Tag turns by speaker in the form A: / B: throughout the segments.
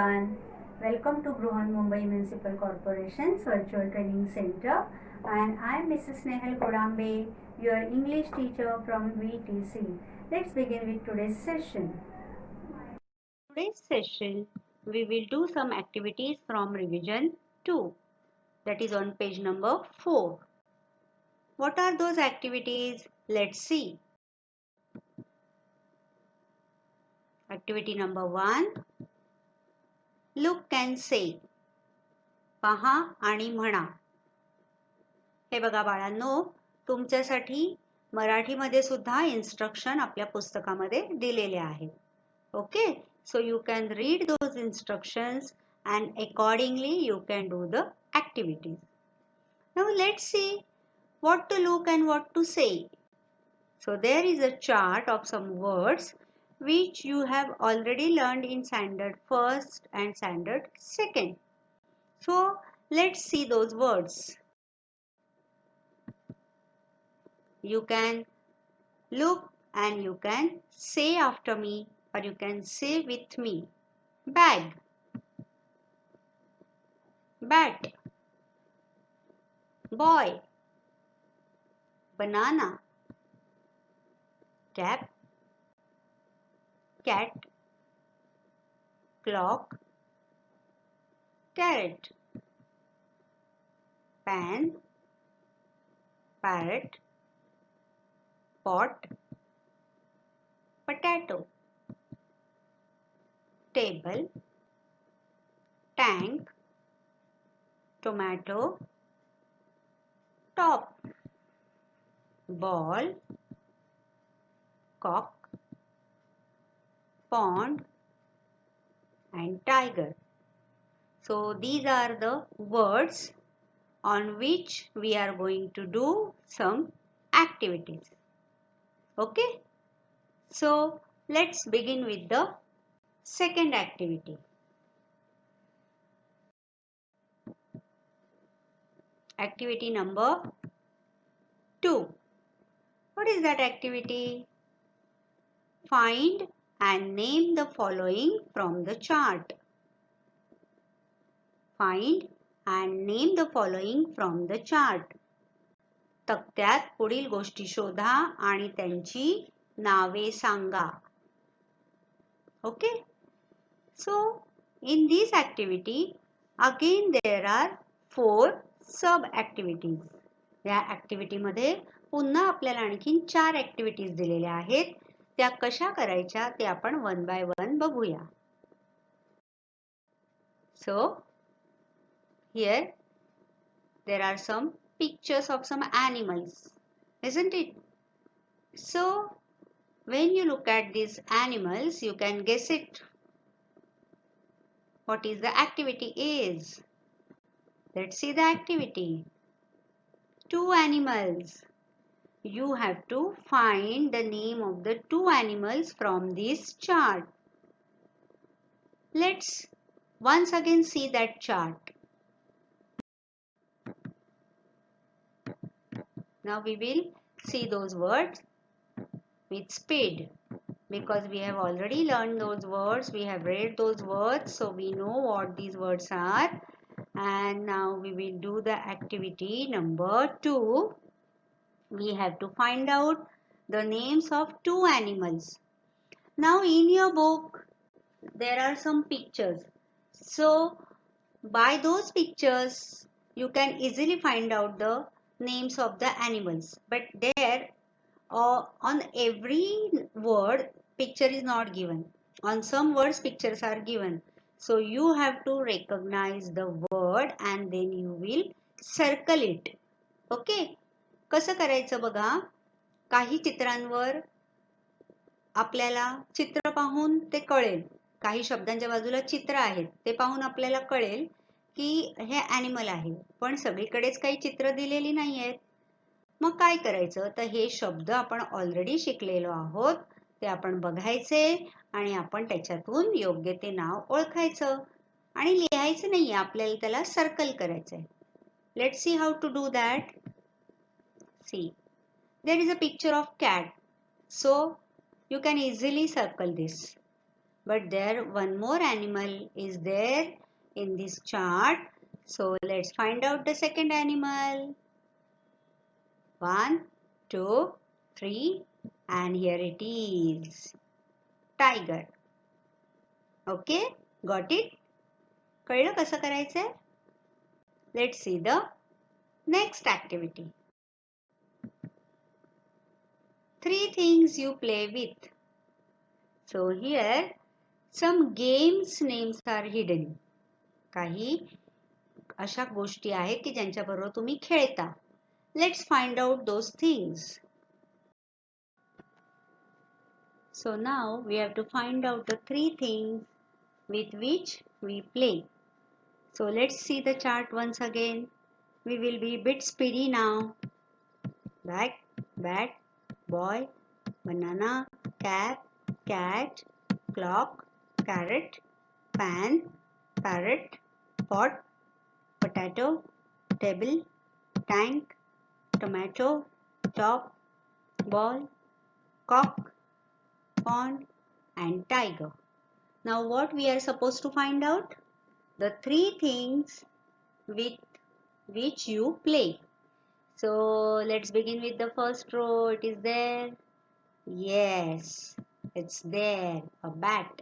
A: everyone. Welcome to Bruhan Mumbai Municipal Corporation's Virtual Training Center, and I am Mrs. Nehal Kodambe, your English teacher from VTC. Let's begin with today's session.
B: Today's session, we will do some activities from revision 2, that is on page number 4. What are those activities? Let's see. Activity number 1, look and say. पहा आणि म्हणा. हे बघा बाळांनो, तुमच्यासाठी मराठीमध्ये सुद्धा instruction आपल्या पुस्तकामध्ये दिलेले आहेत. Okay, so you can read those instructions and accordingly you can do the activities. Now let's see what to look and what to say. So there is a chart of some words which you have already learned in standard first and standard second. So let's see those words. You can look and you can say after me or you can say with me. Bag, bat, boy, banana, cap, cat, clock, carrot, pan, parrot, pot, potato, table, tank, tomato, top, ball, cock, pond and tiger. So these are the words on which we are going to do some activities. Okay, so let's begin with the second activity. Activity number 2. What is that activity? Find and name the following from the chart. Find and name the following from the chart. तक्त्यात पुढील गोष्टी शोधा आणि त्यांची नावे सांगा. Okay? So, in this activity, again there are 4 sub-activities. या activity मध्ये पुन्हा आपल्याला आणखीन 4 activities दिलेल्या आहेत. त्या कशा करायच्या ते आपण one by one बघूया. So, here there are some pictures of some animals, isn't it? So, when you look at these animals, you can guess it. What is the activity is? Let's see the activity. 2 animals. You have to find the name of the 2 animals from this chart. Let's once again see that chart. Now we will see those words with speed because we have already learned those words. We have read those words, so we know what these words are. And now we will do the activity number 2. We have to find out the names of 2 animals. Now in your book, there are some pictures. So by those pictures, you can easily find out the names of the animals. But there, on every word, picture is not given. On some words, pictures are given. So you have to recognize the word and then you will circle it. Okay? कसं करायचं बघा, काही चित्रांवर आपल्याला चित्र पाहून ते कळेल. काही शब्दांच्या बाजूला चित्र आहेत, ते पाहून आपल्याला कळेल की हे ॲनिमल आहे. पण सगळीकडेच काही चित्र दिलेली नाही आहेत. मग काय करायचं, तर हे शब्द आपण ऑलरेडी शिकलेलो आहोत, ते आपण बघायचे आणि आपण त्याच्यातून योग्य ते नाव ओळखायचं आणि लिहायचं नाहीये, आपल्याला त्याला सर्कल करायचंय. Let's see how to do that. See, there is a picture of cat, so you can easily circle this. but there one more animal is there in this chart. So let's find out the second animal. 1, 2, 3, and here it is. Tiger. Okay, got it? कळलं कसं करायचंय? Let's see the next activity. 3 things you play with. So here some games names are hidden. काही अशा गोष्टी आहेत की ज्यांच्याबरोबर तुम्ही खेळता. Let's find out those things. So now we have to find out the 3 things with which we play. So let's see the chart once again. We will be a bit speedy now. Bag, bat, boy, banana, cap, cat, clock, carrot, pan, parrot, pot, potato, table, tank, tomato, top, ball, cock, pond, and tiger. Now what we are supposed to find out? The 3 things with which you play. So let's begin with the first row. It is there. Yes, it's there. A bat.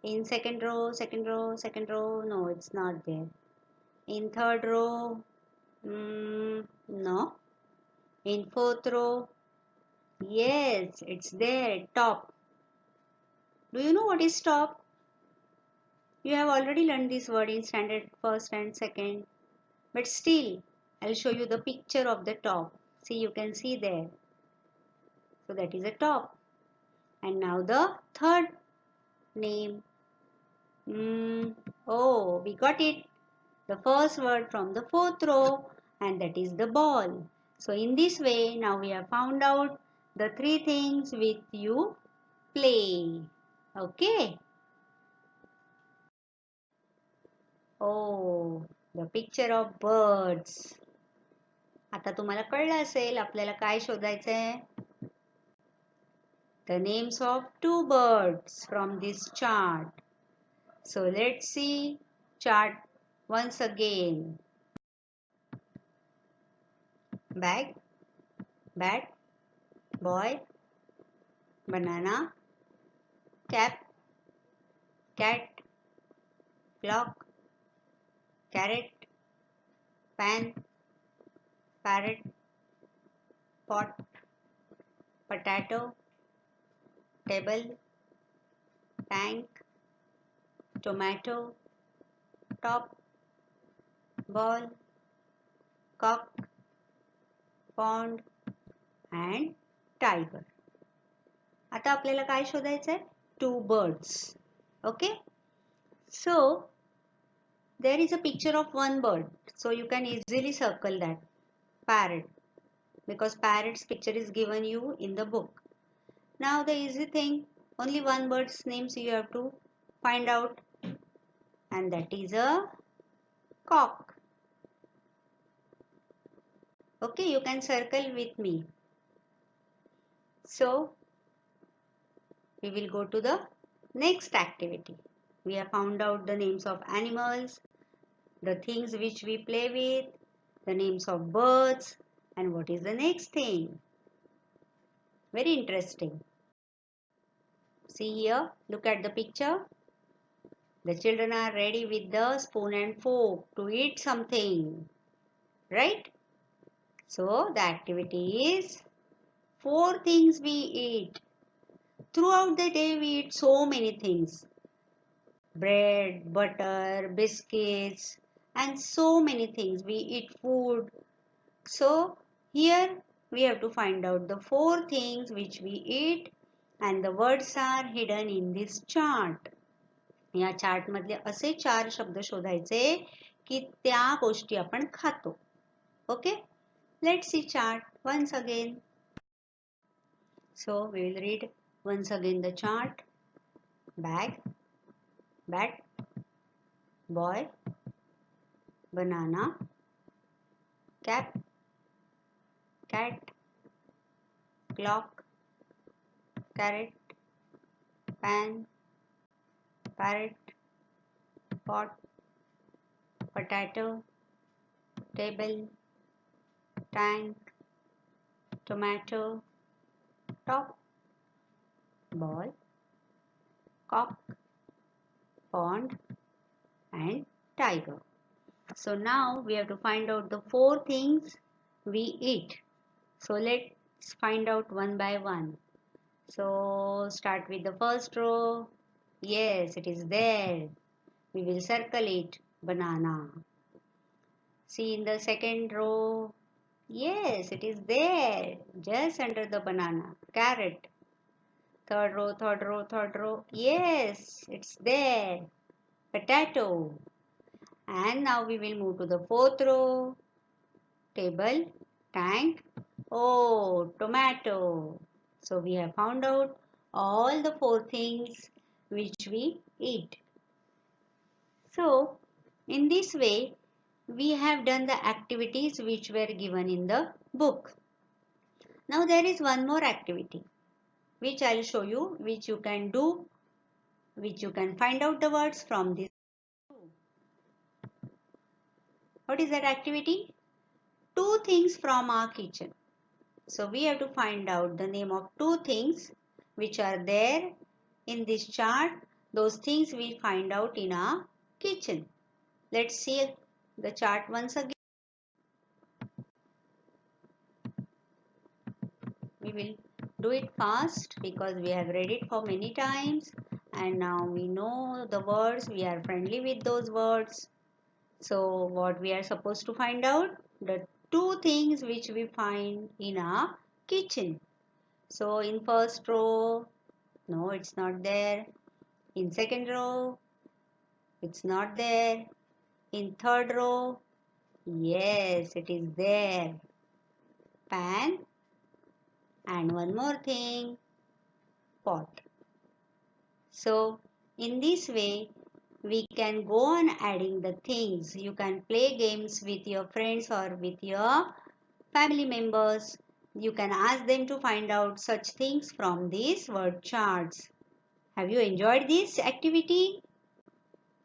B: In second row, second row. No, it's not there. In third row. No. In fourth row. Yes, it's there. Top. Do you know what is top? You have already learned this word in standard first and second. But still, I'll show you the picture of the top. See, you can see there. So that is a top. And now the third name. Oh, we got it. The first word from the fourth row, and that is the ball. So in this way, now we have found out the 3 things with you play. Okay. Oh, the picture of birds. आता तुम्हाला कळलं असेल आपल्याला काय शोधायचंय? The names of 2 birds from this chart. So let's see chart once again. Bag, bat, boy, banana, cap, cat, clock, carrot, pan, parrot, pot, potato, table, tank, tomato, top, ball, cock, pond, and tiger. आता आपल्याला काय शोधायचंय? 2 birds. Okay? So, there is a picture of 1 bird. So, you can easily circle that. Parrot. Because parrot's picture is given you in the book. Now, the easy thing, only 1 bird's names you have to find out. And that is a cock. Okay, you can circle with me. So, we will go to the next activity. We have found out the names of animals, the things which we play with, the names of birds, and what is the next thing? Very interesting. See here, look at the picture. The children are ready with the spoon and fork to eat something, right? So the activity is 4 things we eat. Throughout the day we eat so many things. Bread, butter, biscuits, and so many things. We eat food. So here we have to find out the 4 things which we eat, and the words are hidden in this chart. या chart मधले असे 4 शब्द शोधायचे की त्या गोष्टी आपण खातो. Okay? Let's see chart once again. So we will read once again the chart. Bag, bat, boy, banana, cap, cat, clock, carrot, pan, parrot, pot, potato, table, tank, tomato, top, ball, cock, pond, and tiger. So now we have to find out the 4 things we eat. So let's find out one by one. So start with the first row. Yes, it is there. We will circle it. Banana. See in the second row. Yes, it is there. Just under the banana. Carrot. Third row, third row, third row. Yes, it's there. Potato. And now we will move to the fourth row. Table, tank. Oh, tomato. So we have found out all the 4 things which we eat. So in this way, we have done the activities which were given in the book. Now there is one more activity which I will show you, which you can do, which you can find out the words from this. What is that activity? 2 things from our kitchen. So we have to find out the name of 2 things which are there in this chart. Those things we find out in our kitchen. Let's see the chart once again. We will do it fast because we have read it for many times and now we know the words. We are friendly with those words. So what we are supposed to find out? The 2 things which we find in our kitchen. So in first row, no, it's not there. In second row, it's not there. In third row, yes, it is there. Pan and one more thing, pot. So in this way, we can go on adding the things. You can play games with your friends or with your family members. You can ask them to find out such things from these word charts. Have you enjoyed this activity?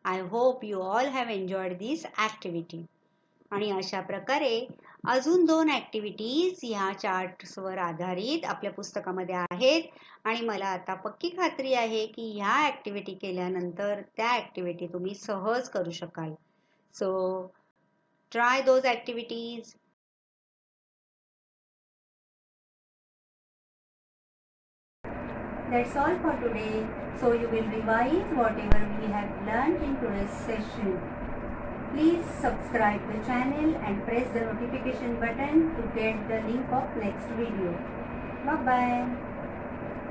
B: I hope you all have enjoyed this activity. आणि अशा प्रकारे अजून 2 activities ह्या चार्ट्सवर आधारित आपल्या पुस्तकामध्ये आहेत आणि मला आता पक्की खात्री आहे की ह्या ॲक्टिव्हिटी केल्यानंतर त्या ॲक्टिव्हिटी तुम्ही सहज करू शकाल. सो try those activities.
A: That's all for today. So you will revise whatever we have learned in today's session. Please subscribe the channel and press the notification button to get the link of next video. Bye bye.